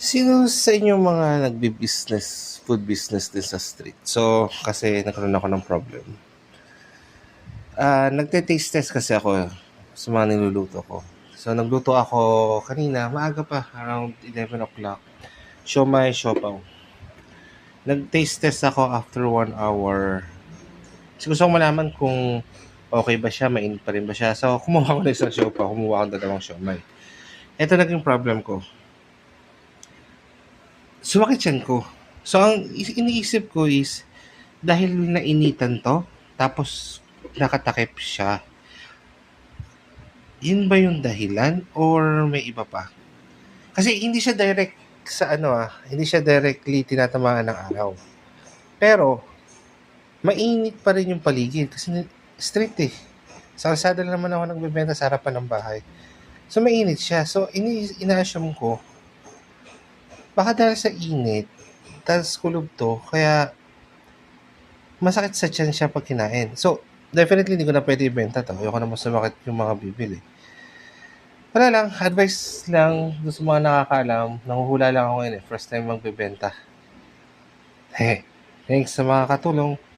Sino sa inyong mga nagbi-business, food business din sa street? So, kasi nagkaroon ako ng problem. Nagte-taste test kasi ako sa mga niluluto ko. So, nagluto ako kanina, maaga pa, around 11 o'clock. Siomai, siopaw. Nag-taste test ako after 1 hour. Kasi gusto kong malaman kung okay ba siya, mainit pa rin ba siya. So, kumuha ako ng isang siopaw, kumuha ako ng dalawang siomai. Ito naging problem ko. Sumakit tiyan ko. So, ang iniisip ko is, dahil nainitan 'to, tapos nakatakip siya. Yun ba yung dahilan or may iba pa? Kasi hindi siya direct sa ano, hindi siya directly tinatamaan ng araw. Pero mainit pa rin yung paligid kasi street, eh. Sa kalsada lang naman ako nagbebenta sa harapan ng bahay. So, mainit siya. So, ina-assume ko, baka dahil sa init, tas kulob 'to, kaya masakit sa tiyan siya 'pag kinain. So, definitely hindi ko na puwede ibenta 'to. Ayoko naman sumakit yung mga bibili. Wala lang, advice lang dun sa mga nakakaalam. Nanghuhula lang ako ngayon, eh, first time magbebenta. Thanks sa mga katulong.